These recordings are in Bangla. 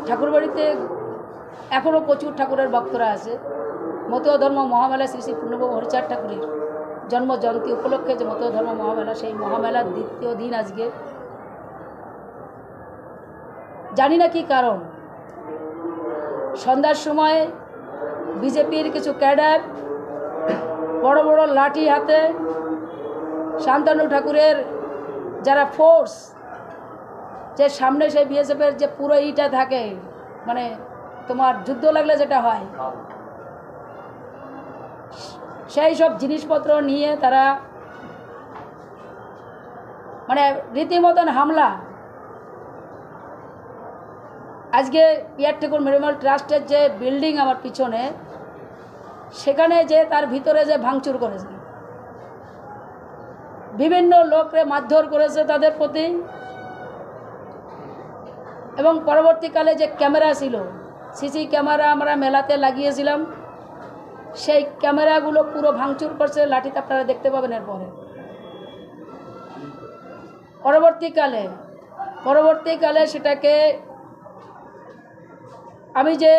ঠাকুরবাড়িতে এখনো প্রচুর ঠাকুরের ভক্তরা আছে। মতুয়া ধর্ম মহামেলা শ্রী শ্রী পূর্ণবাবু হরিচাঁদ ঠাকুরের জন্ম জয়ন্তী উপলক্ষে যে মতুয়া ধর্ম মহামেলা, সেই মহামেলার দ্বিতীয় দিন আজকে। জানি না কি কারণ, সন্ধ্যার সময় বিজেপির কিছু ক্যাডার বড় বড় লাঠি হাতে শান্তনু ঠাকুরের যারা ফোর্স, যে সামনে সেই বিএসএফের যে পুরো ইটা থাকে, মানে তোমার যুদ্ধ লাগলে যেটা হয়, সেই সব জিনিসপত্র নিয়ে তারা মানে রীতিমতন হামলা। আজকে পিয়ার ঠাকুর মেমোরিয়াল ট্রাস্টের যে বিল্ডিং আমার পিছনে, সেখানে যে তার ভিতরে যে ভাঙচুর করেছে, বিভিন্ন লোককে মারধর করেছে তাদের প্রতি, এবং পরবর্তীকালে যে ক্যামেরা ছিল, সিসি ক্যামেরা আমরা মেলাতে লাগিয়েছিলাম, সেই ক্যামেরাগুলো পুরো ভাঙচুর করছে। লাঠিতে আপনারা দেখতে পাবেন। এরপরে পরবর্তীকালে সেটাকে আমি যে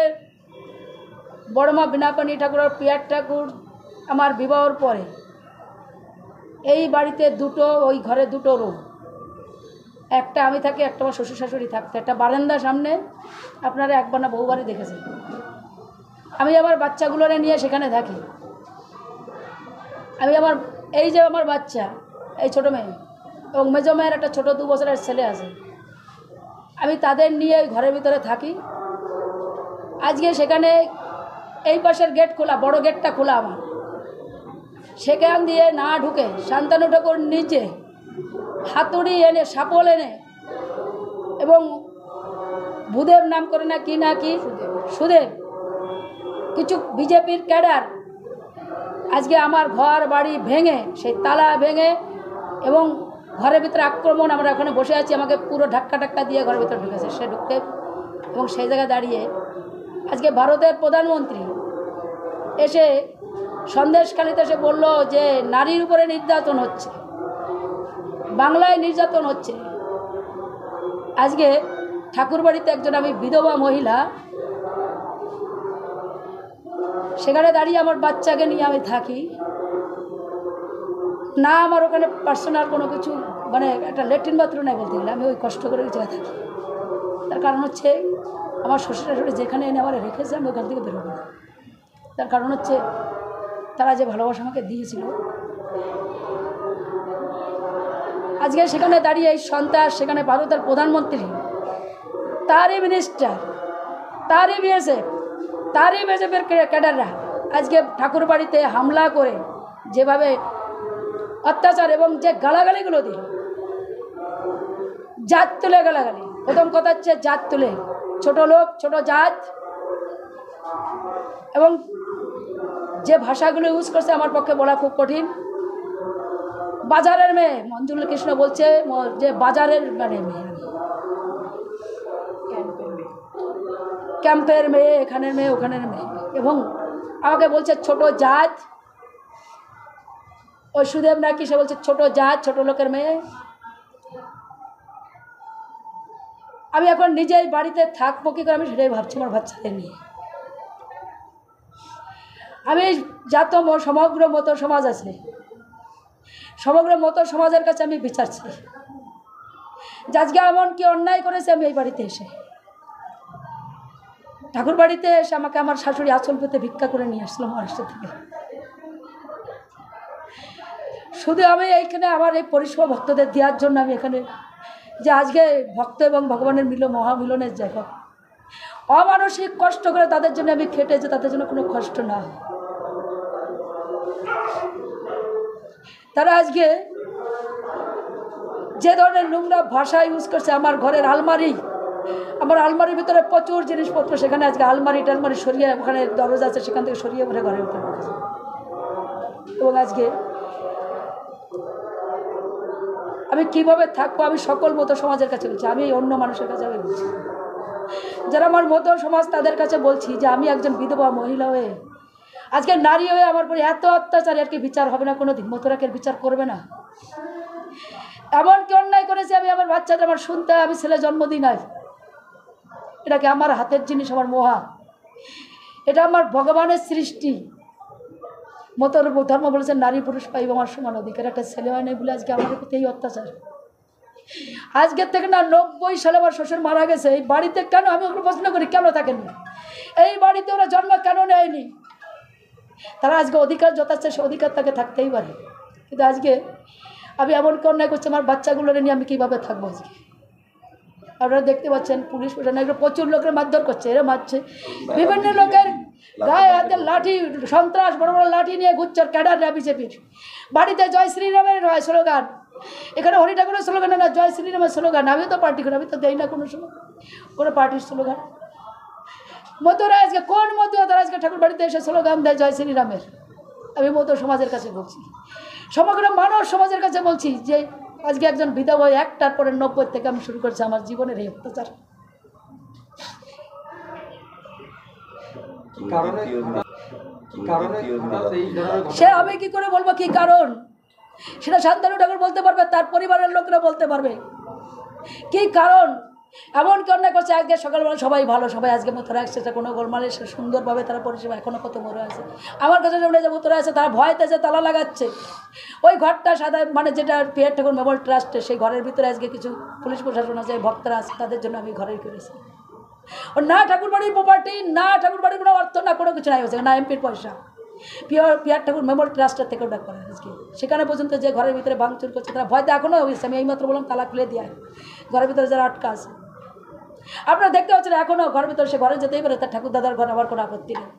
বড়মা বিনাপানি ঠাকুর আর পিয়ার ঠাকুর আমার বিবাহর পরে এই বাড়িতে দুটো, ওই ঘরে দুটো রুম, একটা আমি থাকি, একটা আমার শ্বশুর শাশুড়ি থাকতো, একটা বারান্দা সামনে। আপনারা একবার না বহুবারই দেখেছেন। আমি আমার বাচ্চাগুলোরে নিয়ে সেখানে থাকি। আমি আমার এই যে আমার বাচ্চা, এই ছোটো মেয়ে এবং মেজো মেয়ের একটা ছোটো 2 বছরের ছেলে আছে, আমি তাদের নিয়ে ঘরের ভিতরে থাকি। আজকে সেখানে এই পাশের গেট খোলা, বড় গেটটা খোলা আমার, সেখান দিয়ে না ঢুকে শান্তনু ঠাকুর নিজে হাতুড়ি এনে, সাপল এনে, এবং ভূদেব নাম করে না কি সুদেব, কিছু বিজেপির ক্যাডার আজকে আমার ঘর বাড়ি ভেঙে, সেই তালা ভেঙে এবং ঘরের ভিতরে আক্রমণ। আমরা ওখানে বসে আছি, আমাকে পুরো ধাক্কা দিয়ে ঘরের ভিতরে ঢুকেছে। সে ঢুকতে এবং সেই জায়গায় দাঁড়িয়ে আজকে ভারতের প্রধানমন্ত্রী এসে সন্দেশখালিতে এসে বলল যে নারীর উপরে নির্যাতন হচ্ছে, বাংলায় নির্যাতন হচ্ছে। আজকে ঠাকুরবাড়িতে একজন আমি বিধবা মহিলা, সেখানে দাঁড়িয়ে আমার বাচ্চাকে নিয়ে আমি থাকি না। আমার ওখানে পার্সোনাল কোনো কিছু, মানে একটা ল্যাট্রিন বাথরুম নেই বলতে গেলে। আমি ওই কষ্ট করে জায়গায় থাকি। তার কারণ হচ্ছে আমার শ্বশুর শাশুড়ি যেখানে এনে আমার রেখেছে, আমি ওখান থেকে বেরোবো না। তার কারণ হচ্ছে তারা যে ভালোবাসা আমাকে দিয়েছিল, আজকে সেখানে দাঁড়িয়ে এই সন্ত্রাস, সেখানে ভারতের প্রধানমন্ত্রী, তারই মিনিস্টার, তারই বিএসএফ, তারই বিএসএফের ক্যাডাররা আজকে ঠাকুর বাড়িতে হামলা করে যেভাবে অত্যাচার এবং যে গালাগালিগুলো দিল, জাত তুলে গালাগালি। প্রথম কথা হচ্ছে জাত তুলে, ছোট লোক, ছোট জাত, এবং যে ভাষাগুলো ইউজ করছে আমার পক্ষে বলা খুব কঠিন। বাজারের মেয়ে, মঞ্জুল কৃষ্ণ বলছে যে বাজারের মানে মেয়ে, ক্যাম্পের মেয়ে, এখানের মেয়ে, ওখানের মেয়ে, এবং আমাকে বলছে ছোট জাত। ওই সুদেব নাকি সে বলছে ছোট জাত, ছোট লোকের মেয়ে। আমি এখন নিজেই বাড়িতে থাকবো কি করে, আমি সেটাই ভাবছি আমার বাচ্চাদের নিয়ে। আমি যত সমগ্র মত সমাজ আছে, সমগ্র মত সমাজের কাছে আমি বিচার চাই যে আজকে এমন কি অন্যায় করেছে। আমি এই বাড়িতে এসে, ঠাকুর বাড়িতে এসে আমাকে আমার শাশুড়ি আঁচল পেতে ভিক্ষা করে নিয়ে আসলো মহারাষ্ট্র থেকে। শুধু আমি এইখানে আমার এই পরিষেবা ভক্তদের দেওয়ার জন্য আমি এখানে, যে আজকে ভক্ত এবং ভগবানের মহামিলনের জায়গা, অমানসিক কষ্ট করে তাদের জন্য আমি খেটে, যে তাদের জন্য কোনো কষ্ট না হয়। তারা আজকে যে ধরনের নোংরা ভাষা ইউজ করছে, আমার ঘরের আলমারি, আমার আলমারির ভিতরে প্রচুর জিনিসপত্র, সেখানে আজকে আলমারি সরিয়ে, ওখানে দরজা আছে সেখান থেকে সরিয়ে বলে ঘরের ভিতরে ঢুকেছে। এবং আজকে আমি কিভাবে থাকবো, আমি সকল মতো সমাজের কাছে বলছি, আমি অন্য মানুষের কাছে আমি বলছি। যারা আমার মতো সমাজ তাদের কাছে বলছি যে আমি একজন বিধবা মহিলা হয়ে আজকে নারী হয়ে আমার পরে এত অত্যাচার আর কি বিচার হবে না কোনো দিন, মতরাকের বিচার করবে না। এমন কি অন্যায় করেছে আমি আমার বাচ্চাদের আমার শুনতে আমি ছেলে জন্মদিন আজ এটাকে আমার হাতের জিনিস, আমার মহা, এটা আমার ভগবানের সৃষ্টি। মতর ধর্ম বলেছে নারী পুরুষ পাইব আমার সমান অধিকার, একটা ছেলে হয় নাই বলে আজকে আমাদের প্রতি এই অত্যাচার। আজকের থেকে না 90 সালে আমার শ্বশুর মারা গেছে, এই বাড়িতে কেন আমি ওগুলো প্রশ্ন করি কেন থাকেনি, এই বাড়িতে ওরা জন্ম কেন নেয়নি? তারা আজকে অধিকার যথাচ্ছে সে অধিকার তাকে থাকতেই পারে, কিন্তু আজকে আমি এমন কি অন্যায় করছি আমার বাচ্চাগুলোর নিয়ে আমি কীভাবে থাকবো? আজকে আপনারা দেখতে পাচ্ছেন পুলিশ প্রশাসন এগুলো প্রচুর লোকের মারধর করছে, এরা মারছে, বিভিন্ন লোকের গায়ে হাতে লাঠি, সন্ত্রাস বড় বড় লাঠি নিয়ে ঘুরছে ক্যাডাররা বিজেপির। বাড়িতে জয় শ্রীরামের হয় স্লোগান, এখানে হরি ঠাকুরের স্লোগান না, জয় শ্রীরামের স্লোগান। আমিও তো পার্টি করি, আমি তো দেই না কোনো সময় কোনো পার্টির স্লোগান। মতুরা আজকে কোন মতুয়া তারা আজকে ঠাকুর বাড়িতে এসে স্লোগান দেয় জয় শ্রীরামের? আমি মতো সমাজের কাছে বলছি, সমগ্র মানব সমাজের কাছে বলছি যে আজকে একজন বিধবা একটার পরে 90 থেকে আমি শুরু করছি আমার জীবনের এই অত্যাচার। সে আমি কি করে বলবো কি কারণ? সেটা শান্তনু ঠাকুর বলতে পারবে, তার পরিবারের লোকরা বলতে পারবে কি কারণ। এমন কি অন্যায় করছে? আজকে সকালবেলা সবাই ভালো, সবাই আজকে মতো রাখছে, কোনো গোলমালে সুন্দরভাবে তারা পরিষেবা এখনও কত মরে আছে। আমার কাছে যেমন যে মতো আছে তারা ভয়তেছে তালা লাগাচ্ছে, ওই ঘরটা সাদা মানে যেটা পিয়ার ঠাকুর মেমোরিয়াল ট্রাস্টে সেই ঘরের ভিতরে আজকে কিছু পুলিশ প্রশাসন আছে, ভক্তরা আছে, তাদের জন্য আমি ঘরেই করেছি। ও না ঠাকুরবাড়ির প্রপার্টি, না ঠাকুরবাড়ির কোনো অর্থ, না কোনো কিছু নাই হচ্ছে, না এমপির পয়সা, পিয়ার ঠাকুর মেমোরিয়াল ট্রাস্টের থেকে ওটা করে আজকে। সেখানে পর্যন্ত যে ঘরের ভিতরে ভাঙচুর করছে তারা ভয়তে এখনও হয়েছে। আমি এইমাত্র বললাম তালা খুলে দিয়ে ঘরের ভিতরে যারা আটকা আছে আপনারা দেখতে পাচ্ছেন এখনও ঘরের ভিতরে, সে ঘরে যেতেই পারে, তার ঠাকুর দাদার ঘর আবার কোনো আপত্তি নেই।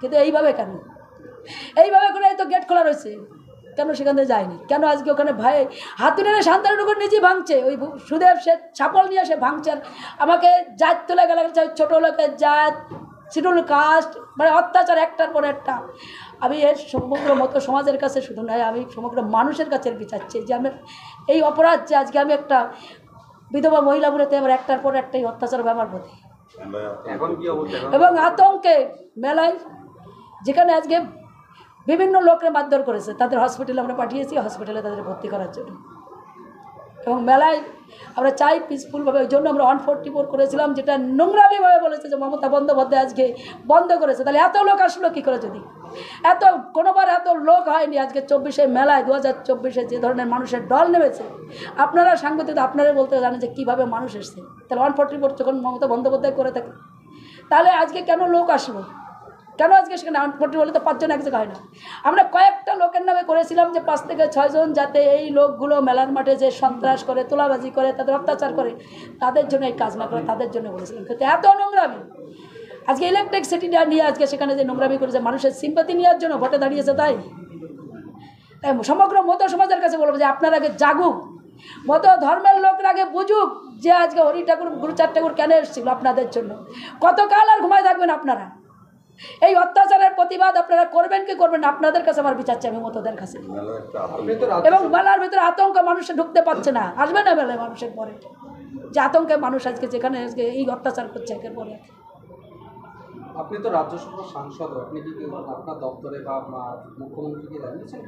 কিন্তু এইভাবে কেন? এইভাবে করে এই তো গেট খোলা রয়েছে, কেন সেখান থেকে যায়নি? কেন আজকে ওখানে ভাই হাতুড়ে শান্তানুর উপর নিজেই ভাঙছে, ওই সুদেব সে ছাপল নিয়ে সে ভাঙছে। আমাকে জাত তুলে গেলে ছোটো লোকের জাত শিডিউল কাস্ট মানে অত্যাচার একটার পর একটা। আমি এর সমগ্র মতো সমাজের কাছে শুধু নয়, আমি সমগ্র মানুষের কাছে বিচারছি যে আমি এই অপরাধ যে আজকে আমি একটা বিধবা মহিলা বলেতে আমার একটার পর একটাই অত্যাচার হবে আমার প্রতি। এবং আতঙ্কে মেলায় যেখানে আজকে বিভিন্ন লোককে মারধর করেছে তাদের হসপিটালে আমরা পাঠিয়েছি, হসপিটালে তাদের ভর্তি করার জন্য। এবং মেলায় আমরা চাই পিসফুলভাবে, ওই জন্য আমরা 144 করেছিলাম, যেটা নোংরামিভাবে বলেছে যে মমতা বন্দ্যোপাধ্যায় আজকে বন্ধ করেছে। তাহলে এত লোক আসলো কী করে? যদি এত কোনোবার এত লোক হয়নি, আজকে 24শে মেলায় 2024-এ যে ধরনের মানুষের দল নেমেছে, আপনারা সাংবাদিক আপনারা বলতে জানেন যে কীভাবে মানুষ এসছে। তাহলে 144 যখন মমতা বন্দ্যোপাধ্যায় করে থাকে, তাহলে আজকে কেন লোক আসলো? কেন আজকে সেখানে 144 বলে তো 5 জন এক জায়গা হয় না? আমরা কয়েকটা লোকের নামে করেছিলাম যে 5 থেকে 6 জন, যাতে এই লোকগুলো মেলার মাঠে যে সন্ত্রাস করে, তোলাবাজি করে, তাদের অত্যাচার করে, তাদের জন্য এই কাজ না করে, তাদের জন্য বলেছিলাম। কিন্তু এত নোংরামি আজকে ইলেকট্রিসিটি নিয়ে আজকে সেখানে যে নোংরামি করেছে মানুষের সিম্পাতি নেওয়ার জন্য ভোটে দাঁড়িয়েছে। তাই সমগ্র মতো সমাজের কাছে বলবো যে আপনারা আগে জাগুক, মতো ধর্মের লোকরা আগে বুঝুক যে আজকে হরি ঠাকুর গুরুচাঁদ ঠাকুর কেন এসেছিল আপনাদের জন্য। কতকাল আর ঘুমায় থাকবেন আপনারা? এই অত্যাচারের প্রতিবাদ আপনারা করবেন কি করবেন না? আপনাদের কাছে আমার বিচার চাই, আমি মতোদের কাছে। এবং মেলার ভিতরে আতঙ্ক, মানুষে ঢুকতে পারছে না, আসবে না মেলায় মানুষের পরে যে আতঙ্কে মানুষ আজকে যেখানে আজকে এই অত্যাচার করছে একের পরে। আপনি তো রাজ্যসভার সাংসদ, আপনি কি আপনার দপ্তরে বা মুখ্যমন্ত্রীকে জানিয়েছেন?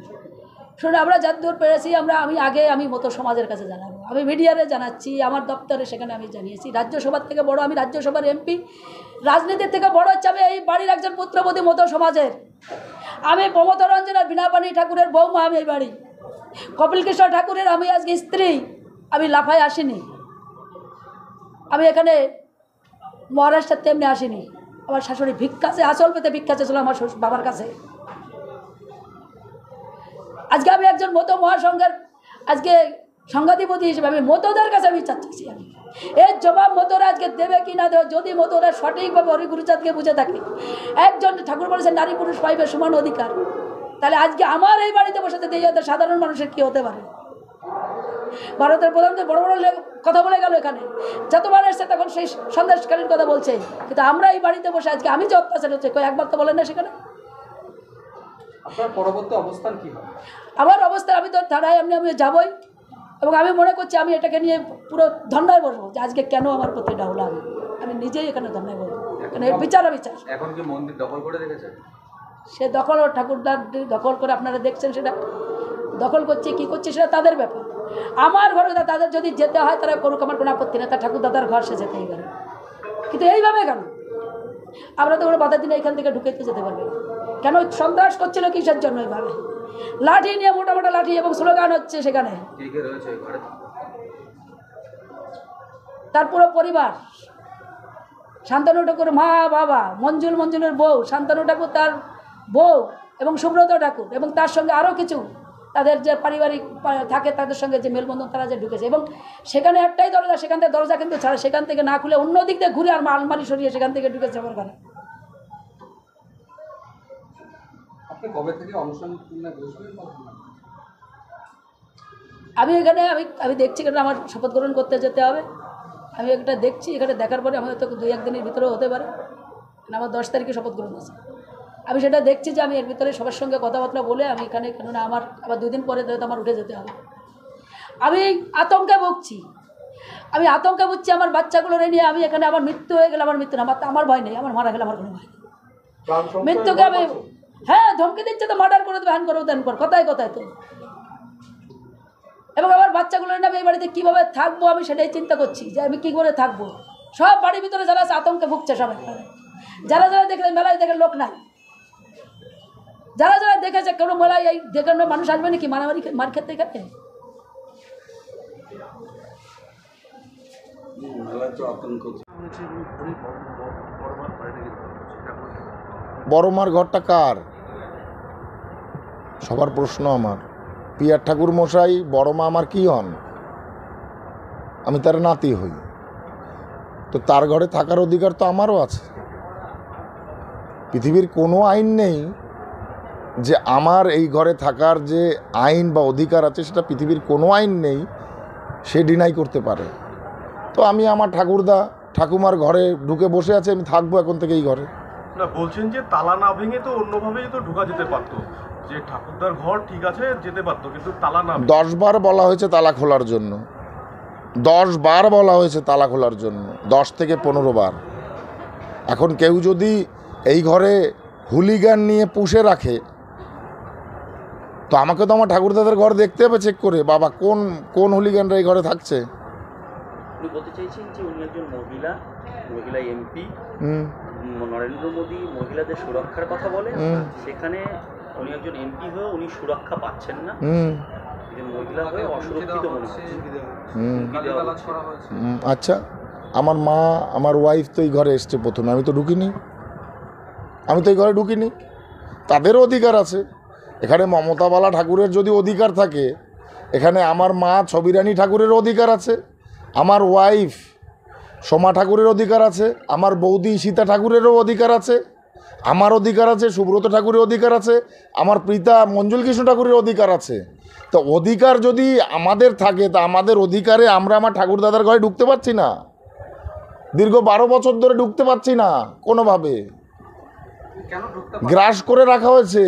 শুনে আমরা যতদূর পেরেছি আমি মতো সমাজের কাছে জানাবো, আমি মিডিয়ারে জানাচ্ছি, আমার দপ্তরে সেখানে আমি জানিয়েছি। রাজ্যসভার থেকে বড় আমি রাজ্যসভার এমপি, রাজনীতির থেকে বড় হচ্ছে আমি এই বাড়ির একজন পুত্রবধূ মতো সমাজের। আমি মমতা রঞ্জন আর বীণাপাণি ঠাকুরের বৌমা, আমি এই বাড়ি কপিল কৃষ্ণ ঠাকুরের আমি আজকে স্ত্রী। আমি লাফায় আসিনি, আমি এখানে মহারাষ্ট্রের তেমনি আসিনি। আমার শাশুড়ি ভিক্ষাছে, আসল পেতে ভিক্ষাছে ছিল আমার বাবার কাছে। আজকে আমি একজন মতো মহাসংঘের আজকে সংঘাধিপতি হিসেবে আমি মতোদের কাছে আমি চাচ্ছি, আমি এর জবাব মতোরা আজকে দেবে কি না দেবে। যদি মতোরা সঠিকভাবে হরি গুরুচাঁদকে বুঝে থাকে, একজন ঠাকুর বলেছেন নারী পুরুষ পাইবে সমান অধিকার, তাহলে আজকে আমার এই বাড়িতে বসে থেকে সাধারণ মানুষের কী হতে পারে? ভারতের প্রধানমন্ত্রী বড় বড় কথা বলে গেল, এখানে যতবার এসছে তখন সেই সন্দেশকারীর কথা বলছে। কিন্তু আমরা এই বাড়িতে বসে আজকে আমি যে অত্যাচার হচ্ছে একবার তো বলেন না সেখানে। আপনার পরবর্তী অবস্থান কী হবে? আমার অবস্থান আমি তো থানায় আমি যাবই, এবং আমি মনে করছি আমি এটাকে নিয়ে পুরো ধন্যায় বসবো যে আজকে কেন আমার প্রতি ডাউলা আমি নিজেই এখানে ধর্নায় বলবো, কারণ এর বিচার। এখন কি মন্দির দখল করে রেখেছে? সে দখল, ওর ঠাকুরদার দখল করে আপনারা দেখছেন, সেটা দখল করছে কি করছে সেটা তাদের ব্যাপার। আমার ঘরে তাদের যদি যেতে হয় তারা করুক, আমার কোনো আপত্তি না, তার ঠাকুর দাদার ঘর সে যেতেই পারে। কিন্তু এইভাবে কেন? আমরা তো কোনো বাধা দিনে এখান থেকে ঢুকেতে যেতে পারবে না। কেন সন্ত্রাস করছিল কিসের জন্য? এইভাবে লাঠি নিয়ে, মোটা মোটা লাঠি এবং স্লোগান হচ্ছে সেখানে। তার পুরো পরিবার, শান্তনু ঠাকুর মা বাবা, মঞ্জুলের বউ, শান্তনু ঠাকুর তার বউ এবং সুব্রত ঠাকুর এবং তার সঙ্গে আরও কিছু তাদের যে পারিবারিক থাকে তাদের সঙ্গে যে মেলবন্ধন, তারা যে ঢুকেছে। এবং সেখানে একটাই দরজা, সেখান থেকে দরজা কিন্তু ছাড়া, সেখান থেকে না খুলে অন্য দিক দিয়ে ঘুরে আর আলমারি সরিয়ে সেখান থেকে ঢুকেছে আমার ঘরে। আপনি কবে থেকে অনশন বসবেন? আমি এখানে আমি দেখছি, কারণ আমার শপথ গ্রহণ করতে যেতে হবে। আমি একটা দেখছি, এখানে দেখার পরে আমি হয়তো 2-1 দিনের ভিতরেও হতে পারে, কারণ আমার 10 তারিখে শপথ গ্রহণ আছে। আমি সেটা দেখছি যে আমি এর ভিতরে সবার সঙ্গে কথাবার্তা বলে আমি এখানে, কেননা আমার আবার 2 দিন পরে তো আমার উঠে যেতে হবে। আমি আতঙ্কে ভুগছি, আমার বাচ্চাগুলোর নিয়ে। আমি এখানে আমার মৃত্যু হয়ে গেলে, আমার মৃত্যু না, আমার ভয় নেই, আমার মারা গেলে আমার কোনো ভয় নেই। মৃত্যুকে আমি হ্যাঁ ধমকি দিচ্ছে তো, মার্ডার করে দেবে, হ্যান করো দেন কর, কথায় কথায় তো। এবং আমার বাচ্চাগুলো নিয়ে আমি এই বাড়িতে কীভাবে থাকবো আমি সেটাই চিন্তা করছি, যে আমি কী করে থাকবো। সব বাড়ির ভিতরে যারা আছে আতঙ্কে ভুগছে সবাই। যারা দেখলে মেলায় দেখে লোক নাই, যারা দেখেছে কোনো মেলায় এই দেখানো মানুষ আসবে নাকি মার খেতে এখানে? বড়মার ঘরটা কার? সবার প্রশ্ন আমার। পিয়ার ঠাকুর মশাই বড়মা আমার কি হন? আমি তার নাতি হই, তো তার ঘরে থাকার অধিকার তো আমারও আছে। পৃথিবীর কোনো আইন নেই যে আমার এই ঘরে থাকার যে আইন বা অধিকার আছে, সেটা পৃথিবীর কোনো আইন নেই সে ডিনাই করতে পারে। তো আমি আমার ঠাকুমার ঘরে ঢুকে বসে আছে, আমি থাকবো এখন থেকে এই ঘরে। না, বলছেন যে তালা না ভেঙে তো অন্যভাবেই তো ঢোকা যেতে পারতো, যে ঠাকুরদার ঘর ঠিক আছে যেতে পারতো, কিন্তু তালা না। 10 বার বলা হয়েছে তালা খোলার জন্য, 10 বার বলা হয়েছে তালা খোলার জন্য, 10 থেকে 15 বার। এখন কেউ যদি এই ঘরে হুলিগান নিয়ে পুষে রাখে, তো আমাকে তো আমার ঠাকুরদাদের ঘর দেখতে হবে চেক করে, বাবা কোন হুলিগানরা এই ঘরে থাকছে। উনি বলতে চাইছেন যে উনি একজন মহিলা এমপি, নরেন্দ্র মোদী মহিলাদের সুরক্ষার কথা বলে, সেখানে উনি একজন এমপি হয়ে উনি সুরক্ষা পাচ্ছেন না, মহিলা হয়ে অসুরক্ষিত মনে হচ্ছে। আচ্ছা, আমার মা আমার ওয়াইফ তো এই ঘরে এসছে প্রথমে, আমি তো এই ঘরে ঢুকিনি। তাদেরও অধিকার আছে। এখানে মমতাবালা ঠাকুরের যদি অধিকার থাকে, এখানে আমার মা ছবিরানী ঠাকুরের অধিকার আছে, আমার ওয়াইফ সোমা ঠাকুরের অধিকার আছে, আমার বৌদি সীতা ঠাকুরেরও অধিকার আছে, আমার অধিকার আছে, সুব্রত ঠাকুরের অধিকার আছে, আমার পিতা মঞ্জুল কৃষ্ণ ঠাকুরের অধিকার আছে। তো অধিকার যদি আমাদের থাকে, তা আমাদের অধিকারে আমরা আমার ঠাকুরদাদার ঘরে ঢুকতে পারছি না, দীর্ঘ 12 বছর ধরে ঢুকতে পারছি না কোনোভাবে। গ্রাস করে রাখা হয়েছে,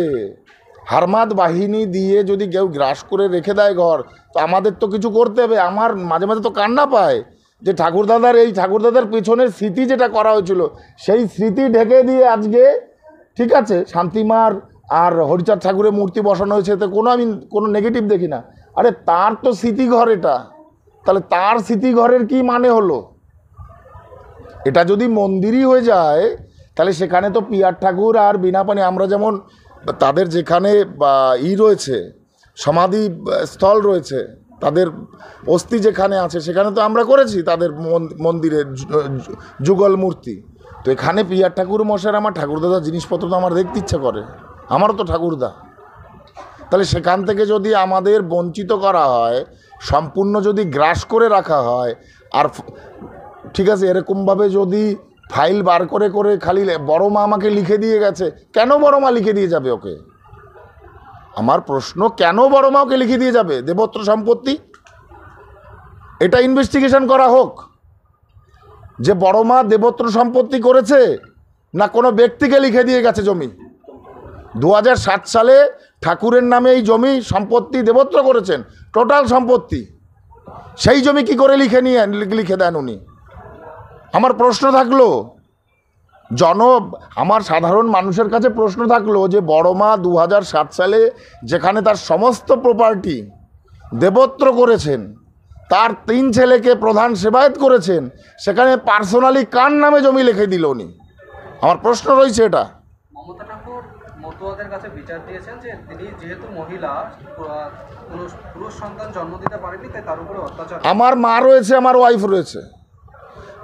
হারমাদ বাহিনী দিয়ে যদি কেউ গ্রাস করে রেখে দেয় ঘর, তো আমাদের তো কিছু করতে হবে। আমার মাঝে মাঝে তো কান্না পায় যে ঠাকুরদাদার পেছনের স্মৃতি যেটা করা হয়েছিল, সেই স্মৃতি ঢেকে দিয়ে আজকে ঠিক আছে শান্তিমার আর হরিচাঁদ ঠাকুরের মূর্তি বসানো হয়েছে, তো আমি কোনো নেগেটিভ দেখি না। আরে তার তো স্মৃতিঘর এটা, তাহলে তার স্মৃতিঘরের কি মানে হলো? এটা যদি মন্দিরই হয়ে যায়, তাহলে সেখানে তো পিয়ার ঠাকুর আর বিনাপানি, আমরা যেমন তাদের যেখানে রয়েছে সমাধি স্থল রয়েছে, তাদের অস্থি যেখানে আছে, সেখানে তো আমরা করেছি তাদের মন্দিরের যুগল মূর্তি। তো এখানে পিয়ার ঠাকুর মশাই আমার ঠাকুরদাদার জিনিসপত্র তো আমার দেখতে ইচ্ছা করে, আমারও তো ঠাকুরদা। তাহলে সেখান থেকে যদি আমাদের বঞ্চিত করা হয়, সম্পূর্ণ যদি গ্রাস করে রাখা হয়, আর ঠিক আছে এরকমভাবে যদি ফাইল বার করে করে খালি বড় মা আমাকে লিখে দিয়ে গেছে, কেন বড় মা লিখে দিয়ে যাবে ওকে? আমার প্রশ্ন, কেন বড় মা ওকে লিখে দিয়ে যাবে দেবত্র সম্পত্তি? এটা ইনভেস্টিগেশন করা হোক যে বড় মা দেবত্র সম্পত্তি করেছে না কোনো ব্যক্তিকে লিখে দিয়ে গেছে জমি। 2007 সালে ঠাকুরের নামে এই জমি সম্পত্তি দেবত্র করেছেন, টোটাল সম্পত্তি। সেই জমি কি করে লিখে দেন উনি? আমার প্রশ্ন থাকলো আমার সাধারণ মানুষের কাছে প্রশ্ন থাকলো যে বড় মা 2007 সালে যেখানে তার সমস্ত প্রপার্টি দেবত্র করেছেন, তার 3 ছেলেকে প্রধান সেবায়েত করেছেন, সেখানে পার্সোনালি কার নামে জমি লিখে দিল উনি? আমার প্রশ্ন রয়েছে এটা। মমতা ঠাকুর মতুয়াদের কাছে বিচার দিয়েছেন যে তিনি যেহেতু মহিলা, কোনো পুরুষ সন্তান জন্ম দিতে পারেনি, তাই তার উপরে অত্যাচার। আমার মা রয়েছে, আমার ওয়াইফ রয়েছে,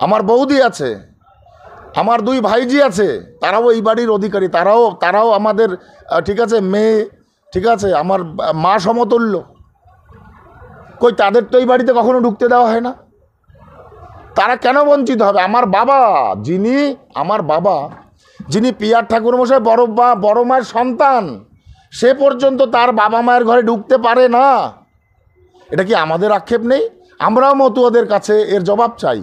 আমার বৌদি আছে, আমার 2 ভাইজি আছে, তারাও এই বাড়ির অধিকারী, তারাও আমাদের ঠিক আছে মেয়ে, ঠিক আছে আমার মা সমতুল্য। কই তাদের তো এই বাড়িতে কখনো ঢুকতে দেওয়া হয় না, তারা কেন বঞ্চিত হবে? আমার বাবা যিনি পিয়ার ঠাকুরমশাই বড় মায়ের সন্তান, সে পর্যন্ত তার বাবা মায়ের ঘরে ঢুকতে পারে না। এটা কি আমাদের আক্ষেপ নেই? আমরাও মতুয়াদের কাছে এর জবাব চাই।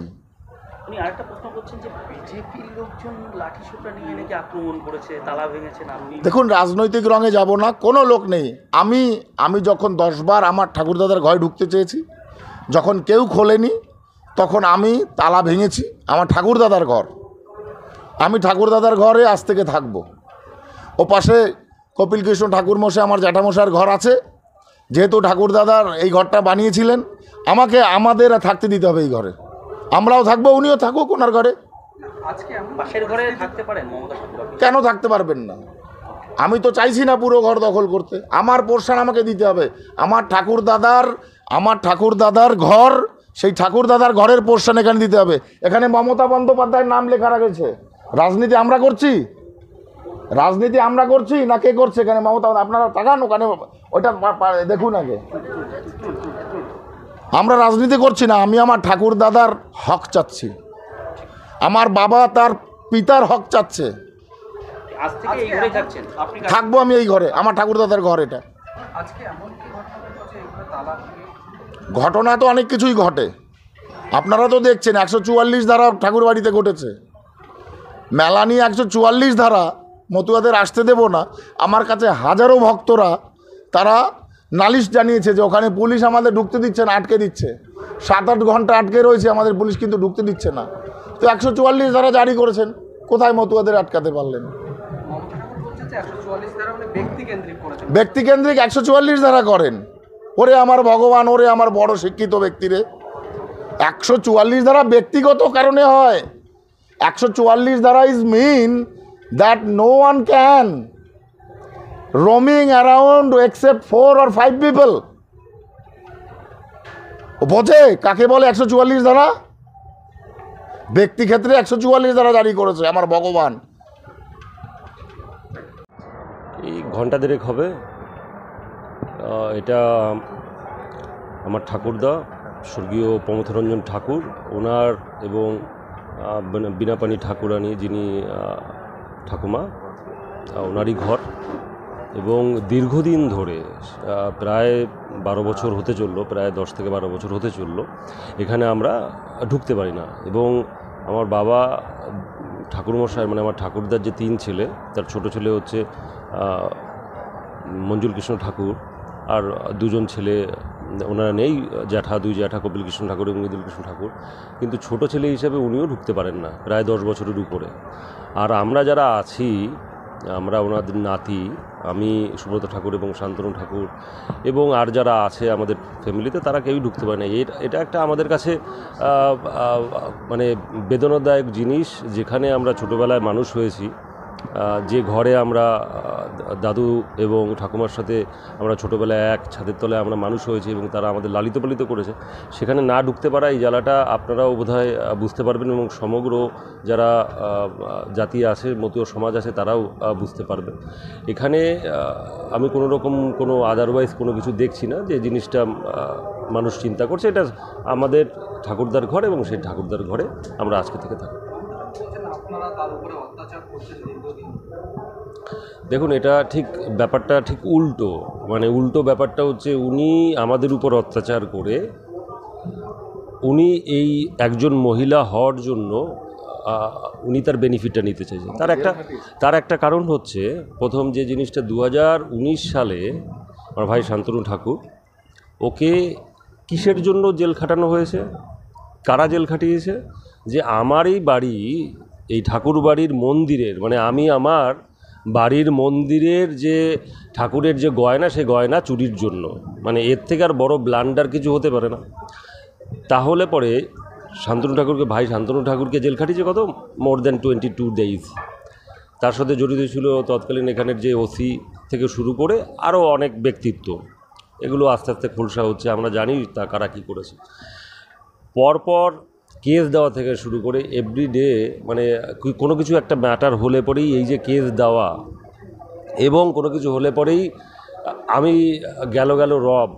উনি আরেকটা প্রশ্ন করছেন যে বিজেপির লোকজন লাঠিসোঁটা নিয়ে নাকি আক্রমণ করেছে, তালা ভেঙেছেন। আপনি দেখুন, রাজনৈতিক রঙে যাব না, কোনো লোক নেই। আমি যখন 10 বার আমার ঠাকুরদাদার ঘরে ঢুকতে চেয়েছি, যখন কেউ খোলেনি, তখন আমি তালা ভেঙেছি। আমার ঠাকুরদাদার ঘর, আমি ঠাকুরদাদার ঘরে আজ থেকে থাকবো। ও পাশে কপিল কৃষ্ণ ঠাকুরমশাই আমার জ্যাঠামশাইয়ের ঘর আছে। যেহেতু ঠাকুরদাদার এই ঘরটা বানিয়েছিলেন, আমাদের থাকতে দিতে হবে এই ঘরে। আমরাও থাকবো, উনিও থাকুক ওনার ঘরে। আজকে পাশের ঘরে থাকতে পারেন মমতা ঠাকুর? কেন থাকতে পারবেন না? আমি তো চাইছি না পুরো ঘর দখল করতে। আমার পোর্শন আমাকে দিতে হবে। আমার ঠাকুরদাদার ঘর, সেই ঠাকুরদাদার ঘরের পোর্শন এখানে দিতে হবে। এখানে মমতা বন্দ্যোপাধ্যায়ের নাম লেখা রাখেছে। রাজনীতি আমরা করছি না কে করছে এখানে? মমতা, আপনারা তাকান ওখানে, ওইটা দেখুন আগে। আমরা রাজনীতি করছি না, আমি আমার ঠাকুরদাদার হক চাচ্ছি। আমার বাবা তার পিতার হক চাচ্ছে। আজ থেকে এই ঘরেই থাকছেন আপনি? থাকবো আমি এই ঘরে, আমার ঠাকুরদাদার ঘর এটা। আজকে এমন কি ঘটনা ঘটেছে এগুলো তালা ভেঙে? ঘটনা তো অনেক কিছুই ঘটে, আপনারা তো দেখছেন। 144 ধারা ঠাকুর বাড়িতে ঘটেছে। মেলা নিয়ে 144 ধারা, মতুয়াদের আসতে দেব না। আমার কাছে হাজারো ভক্তরা তারা নালিশ জানিয়েছে যে ওখানে পুলিশ আমাদের ঢুকতে দিচ্ছে না, আটকে দিচ্ছে। 7-8 ঘন্টা আটকে রয়েছে আমাদের পুলিশ, কিন্তু ঢুকতে দিচ্ছে না। তো 144 ধারা জারি করেছেন, কোথায় মতুয়াদের আটকাতে পারলেন? মমতা ঠাকুর বলছেন যে 144 ধারা মানে ব্যক্তিকেন্দ্রিক করেছেন। ব্যক্তিকেন্দ্রিক 144 ধারা করেন। ওরে আমার ভগবান, ওরে আমার বড় শিক্ষিত ব্যক্তিরে, 144 ধারা ব্যক্তিগত কারণে হয়। 144 ধারা is mean that no one can roaming around except 4 or 5 people. বোঝে কাকে বলে 144 ধারা? ব্যক্তি ক্ষেত্রে 144 ধারা জারি করেছে আমার ভগবান। এই ঘন্টা দেড়েক হবে। এটা আমার ঠাকুরদা স্বর্গীয় প্রমথরঞ্জন ঠাকুর, ওনার এবং বীণাপাণি ঠাকুরানী যিনি ঠাকুমা, ওনারই ঘর। এবং দীর্ঘদিন ধরে প্রায় 12 বছর হতে চললো, প্রায় 10 থেকে 12 বছর হতে চললো এখানে আমরা ঢুকতে পারি না। এবং আমার বাবা ঠাকুরমশাই, মানে আমার ঠাকুরদার যে 3 ছেলে, তার ছোট ছেলে হচ্ছে মঞ্জুল কৃষ্ণ ঠাকুর, আর 2 জন ছেলে ওনারা নেই, দুই জ্যাঠা কপিল কৃষ্ণ ঠাকুর এবং মৃদুল কৃষ্ণ ঠাকুর। কিন্তু ছোট ছেলে হিসাবে উনিও ঢুকতে পারেন না প্রায় 10 বছরের উপরে। আর আমরা যারা আছি, আমরা ওনাদের নাতি, আমি সুব্রত ঠাকুর এবং শান্তনু ঠাকুর এবং আর যারা আছে আমাদের ফ্যামিলিতে, তারা কেউই ঢুকতে পারে না। এটা একটা আমাদের কাছে মানে বেদনাদায়ক জিনিস। যেখানে আমরা ছোটোবেলায় মানুষ হয়েছি, যে ঘরে আমরা দাদু এবং ঠাকুমার সাথে আমরা ছোটোবেলায় এক ছাদের তলায় আমরা মানুষ হয়েছি এবং তারা আমাদের লালিত পালিত করেছে, সেখানে না ঢুকতে পারা এই জ্বালাটা আপনারাও বোধহয় বুঝতে পারবেন এবং সমগ্র যারা জাতি আছে, মতুয়া সমাজ আছে, তারাও বুঝতে পারবে। এখানে আমি কোনো আদারওয়াইজ কোনো কিছু দেখছি না যে জিনিসটা মানুষ চিন্তা করছে। এটা আমাদের ঠাকুরদার ঘর এবং সেই ঠাকুরদার ঘরে আমরা আজকে থেকে থাকি। দেখুন, এটা ঠিক ব্যাপারটা ঠিক উল্টো। মানে উল্টো ব্যাপারটা হচ্ছে, উনি আমাদের উপর অত্যাচার করে উনি এই একজন মহিলা হওয়ার জন্য উনি তার বেনিফিটটা নিতে চাইছেন। তার একটা কারণ হচ্ছে, প্রথম যে জিনিসটা 2019 সালে আমার ভাই শান্তনু ঠাকুর, ওকে কিসের জন্য জেল খাটানো হয়েছে? কারা জেল খাটিয়েছে? যে আমারই বাড়ি, এই ঠাকুর বাড়ির মন্দিরের, মানে আমি আমার বাড়ির মন্দিরের যে ঠাকুরের যে গয়না, সেই গয়না চুরির জন্য, মানে এর থেকে আর বড় ব্লান্ডার কিছু হতে পারে না। তাহলে পরে শান্তনু ঠাকুরকে, ভাই শান্তনু ঠাকুরকে জেল খাটিয়েছে কত, মোর দ্যান 22 ডেইজ। তার সাথে জড়িত ছিল তৎকালীন এখানের যে ওসি থেকে শুরু করে আরও অনেক ব্যক্তিত্ব। এগুলো আস্তে আস্তে খোলসা হচ্ছে, আমরা জানি তা কারা কী করেছে। পরপর কেস দেওয়া থেকে শুরু করে এভরিডে, মানে কোনো কিছু একটা ম্যাটার হলে পরেই এই যে কেস দেওয়া, এবং কোনো কিছু হলে পরেই আমি গেল রব,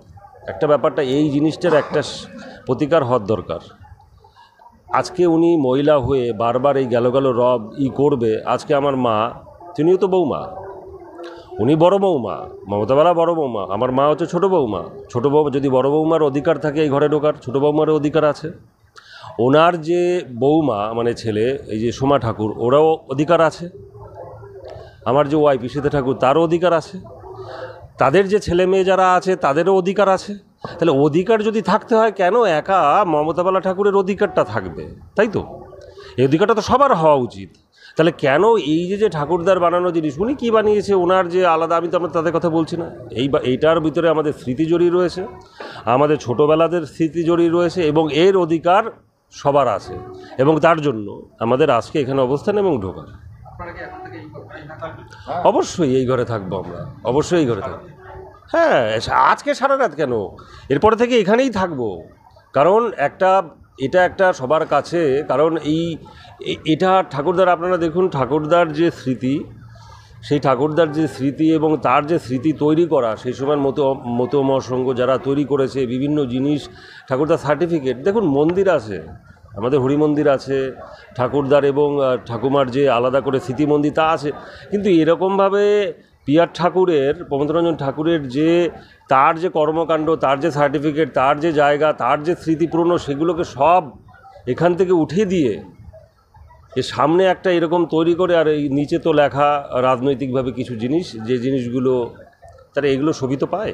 একটা ব্যাপারটা, এই জিনিসটার একটা প্রতিকার হওয়ার দরকার। আজকে উনি মহিলা হয়ে বারবার এই গেল রব করবে। আজকে আমার মা, তিনিও তো বৌমা, উনি বড় বৌমা, মমতা বালা বড় বৌমা, আমার মা হচ্ছে ছোটো বৌমা। ছোটো বৌমা, যদি বড় বৌমার অধিকার থাকে এই ঘরে ঢোকার, ছোটো বৌমারও অধিকার আছে। ওনার যে বৌমা মানে ছেলে, এই যে সোমা ঠাকুর, ওরাও অধিকার আছে। আমার যে ওয়াইফ ঈশিতা ঠাকুর, তারও অধিকার আছে। তাদের যে ছেলে মেয়ে যারা আছে তাদেরও অধিকার আছে। তাহলে অধিকার যদি থাকতে হয়, কেন একা মমতাবালা ঠাকুরের অধিকারটা থাকবে? তাই তো, এই অধিকারটা তো সবার হওয়া উচিত। তাহলে কেন এই যে ঠাকুরদার বানানো জিনিস, উনি কী বানিয়েছে, ওনার যে আলাদা, আমি তো আমরা তাদের কথা বলছি না। এইটার ভিতরে আমাদের স্মৃতি জড়িয়ে রয়েছে, আমাদের ছোটোবেলাদের স্মৃতি জড়িয়ে রয়েছে, এবং এর অধিকার সবার আছে, এবং তার জন্য আমাদের আজকে এখানে অবস্থান এবং ঢোকা। অবশ্যই এই ঘরে থাকবো আমরা, অবশ্যই এই ঘরে থাকবো। হ্যাঁ, আজকে সারা রাত কেন, এরপরে থেকে এখানেই থাকবো। কারণ এটা একটা সবার কাছে, কারণ এটা ঠাকুরদার, আপনারা দেখুন ঠাকুরদার যে স্মৃতি, সেই ঠাকুরদার যে স্মৃতি এবং তার যে স্মৃতি তৈরি করা, সেই সময় মতো মহাসংঘ যারা তৈরি করেছে বিভিন্ন জিনিস, ঠাকুরদার সার্টিফিকেট দেখুন, মন্দির আছে, আমাদের হরি মন্দির আছে, ঠাকুরদার এবং ঠাকুমার যে আলাদা করে স্মৃতি মন্দির তা আছে। কিন্তু এরকমভাবে পিয়ার ঠাকুরের, প্রমথরঞ্জন ঠাকুরের যে তার যে কর্মকাণ্ড, তার যে সার্টিফিকেট, তার যে জায়গা, তার যে স্মৃতিপূর্ণ, সেগুলোকে সব এখান থেকে উঠিয়ে দিয়ে এর সামনে একটা এরকম তৈরি করে, আর এই নিচে তো লেখা রাজনৈতিকভাবে কিছু জিনিস, যে জিনিসগুলো তারা এগুলো সবই তো পায়।